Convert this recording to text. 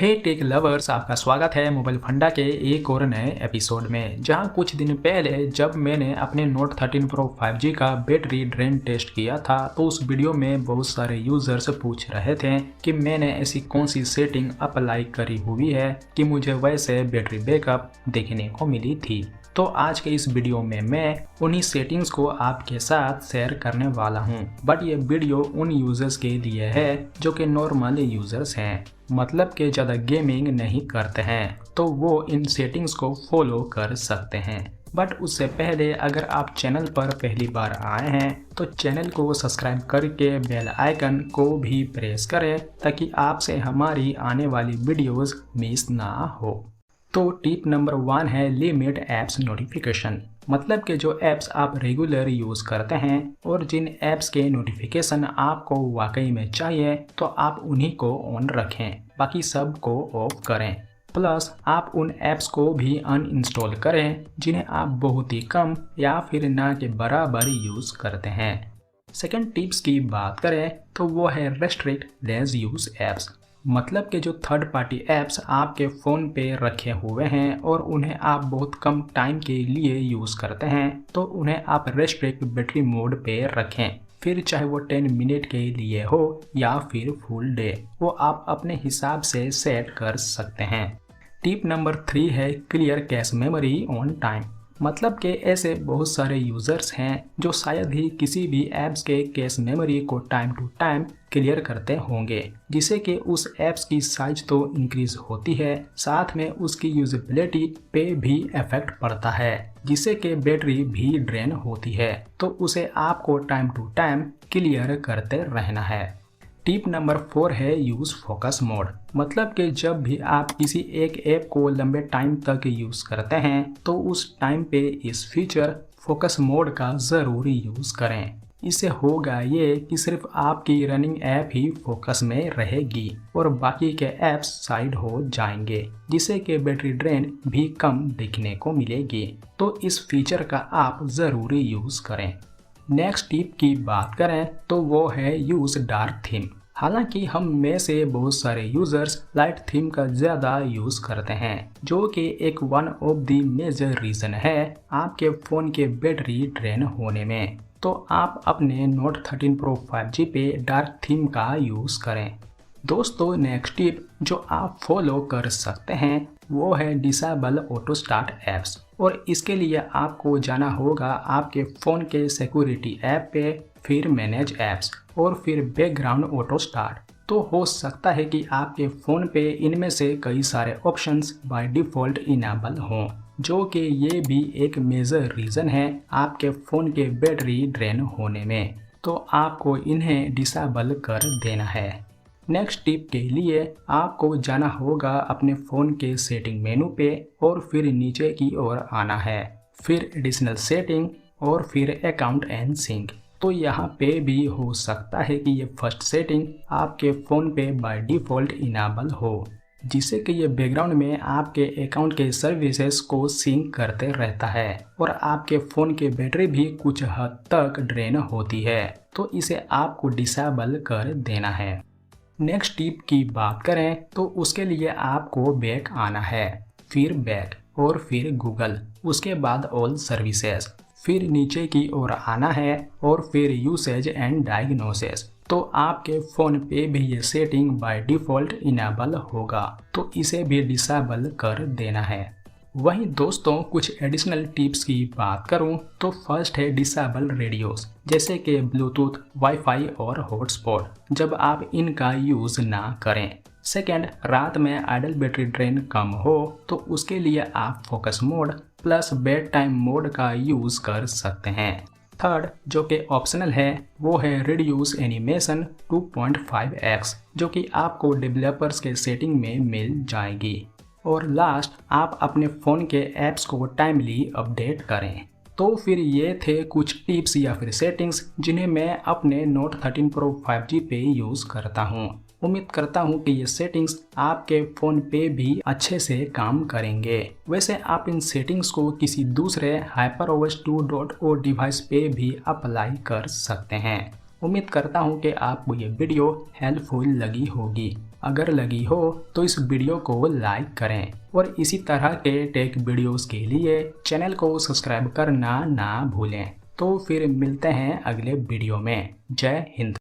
हे take lovers, आपका स्वागत है मोबाइल फंडा के एक और नए एपिसोड में। जहां कुछ दिन पहले जब मैंने अपने नोट 13 प्रो 5G का बैटरी ड्रेन टेस्ट किया था तो उस वीडियो में बहुत सारे यूजर्स पूछ रहे थे कि मैंने ऐसी कौन सी सेटिंग अप्लाई करी हुई है कि मुझे वैसे बैटरी बैकअप देखने को मिली थी। तो आज के इस वीडियो में मैं उन्हीं सेटिंग्स को आपके साथ शेयर करने वाला हूं। बट ये वीडियो उन यूजर्स के लिए है जो कि नॉर्मल यूजर्स हैं, मतलब कि ज़्यादा गेमिंग नहीं करते हैं, तो वो इन सेटिंग्स को फॉलो कर सकते हैं। बट उससे पहले अगर आप चैनल पर पहली बार आए हैं तो चैनल को सब्सक्राइब करके बेल आइकन को भी प्रेस करें ताकि आपसे हमारी आने वाली वीडियोस मिस ना हो। तो टिप नंबर 1 है लिमिट ऐप्स नोटिफिकेशन। मतलब कि जो ऐप्स आप रेगुलर यूज़ करते हैं और जिन ऐप्स के नोटिफिकेशन आपको वाकई में चाहिए तो आप उन्हीं को ऑन रखें, बाकी सब को ऑफ करें। प्लस आप उन ऐप्स को भी अनइंस्टॉल करें जिन्हें आप बहुत ही कम या फिर ना के बराबर यूज़ करते हैं। सेकेंड टिप्स की बात करें तो वो है रेस्ट्रिक्ट लेस यूज़ ऐप्स। मतलब कि जो थर्ड पार्टी ऐप्स आपके फ़ोन पे रखे हुए हैं और उन्हें आप बहुत कम टाइम के लिए यूज़ करते हैं तो उन्हें आप रेस्ट्रिक्ट बैटरी मोड पे रखें। फिर चाहे वो 10 मिनट के लिए हो या फिर फुल डे, वो आप अपने हिसाब से सेट कर सकते हैं। टिप नंबर 3 है clear cache memory on time. मतलब कि ऐसे बहुत सारे यूज़र्स हैं जो शायद ही किसी भी ऐप्स के कैश मेमोरी को टाइम टू टाइम क्लियर करते होंगे, जिससे कि उस ऐप्स की साइज तो इंक्रीज होती है, साथ में उसकी यूजेबिलिटी पे भी इफेक्ट पड़ता है, जिससे कि बैटरी भी ड्रेन होती है। तो उसे आपको टाइम टू टाइम क्लियर करते रहना है। टिप नंबर 4 है यूज़ फोकस मोड। मतलब कि जब भी आप किसी एक ऐप को लंबे टाइम तक यूज़ करते हैं तो उस टाइम पे इस फीचर फोकस मोड का ज़रूर यूज़ करें। इससे होगा ये कि सिर्फ आपकी रनिंग ऐप ही फोकस में रहेगी और बाकी के ऐप्स साइड हो जाएंगे, जिससे कि बैटरी ड्रेन भी कम दिखने को मिलेगी। तो इस फीचर का आप ज़रूर यूज़ करें। नेक्स्ट टिप की बात करें तो वो है यूज़ डार्क थीम। हालांकि हम में से बहुत सारे यूजर्स लाइट थीम का ज़्यादा यूज़ करते हैं, जो कि एक one of the major reason है आपके फ़ोन के बैटरी ड्रेन होने में। तो आप अपने नोट 13 प्रो 5G पे डार्क थीम का यूज़ करें। दोस्तों, नेक्स्ट टिप जो आप फॉलो कर सकते हैं वो है डिसेबल ऑटो स्टार्ट ऐप्स। और इसके लिए आपको जाना होगा आपके फ़ोन के सिक्योरिटी ऐप पे, फिर मैनेज ऐप्स और फिर बैकग्राउंड ऑटो स्टार्ट। तो हो सकता है कि आपके फ़ोन पे इनमें से कई सारे ऑप्शंस बाय डिफ़ॉल्ट इनेबल हों, जो कि ये भी एक मेजर रीज़न है आपके फ़ोन के बैटरी ड्रेन होने में। तो आपको इन्हें डिसेबल कर देना है। नेक्स्ट टिप के लिए आपको जाना होगा अपने फ़ोन के सेटिंग मेनू पे और फिर नीचे की ओर आना है, फिर एडिशनल सेटिंग और फिर अकाउंट एंड सिंक। तो यहाँ पे भी हो सकता है कि ये फर्स्ट सेटिंग आपके फ़ोन पे बाय डिफ़ॉल्ट इनेबल हो, जिससे कि ये बैकग्राउंड में आपके अकाउंट के सर्विसेज को सिंक करते रहता है और आपके फ़ोन की बैटरी भी कुछ हद तक ड्रेन होती है। तो इसे आपको डिसेबल कर देना है। नेक्स्ट टिप की बात करें तो उसके लिए आपको बैक आना है, फिर बैक और फिर गूगल, उसके बाद ऑल सर्विसेज, फिर नीचे की ओर आना है और फिर यूसेज एंड डायग्नोसिस। तो आपके फ़ोन पे भी ये सेटिंग बाय डिफ़ॉल्ट इनेबल होगा, तो इसे भी डिसेबल कर देना है। वहीं दोस्तों, कुछ एडिशनल टिप्स की बात करूं तो फर्स्ट है डिसेबल रेडियोस, जैसे कि ब्लूटूथ, वाईफाई और हॉटस्पॉट, जब आप इनका यूज़ ना करें। सेकेंड, रात में आइडल बैटरी ड्रेन कम हो तो उसके लिए आप focus mode plus bed time mode का यूज़ कर सकते हैं। थर्ड, जो कि ऑप्शनल है, वो है रिड्यूस एनिमेशन 2.5x, जो कि आपको डेवलपर्स के सेटिंग में मिल जाएगी। और लास्ट, आप अपने फ़ोन के ऐप्स को टाइमली अपडेट करें। तो फिर ये थे कुछ टिप्स या फिर सेटिंग्स जिन्हें मैं अपने नोट 13 प्रो 5G पे यूज़ करता हूँ। उम्मीद करता हूँ कि ये सेटिंग्स आपके फ़ोन पे भी अच्छे से काम करेंगे। वैसे आप इन सेटिंग्स को किसी दूसरे HyperOS 2.0 डिवाइस पे भी अप्लाई कर सकते हैं। उम्मीद करता हूँ कि आपको ये वीडियो हेल्पफुल लगी होगी। अगर लगी हो तो इस वीडियो को लाइक करें और इसी तरह के टेक वीडियोस के लिए चैनल को सब्सक्राइब करना ना भूलें। तो फिर मिलते हैं अगले वीडियो में। जय हिंद।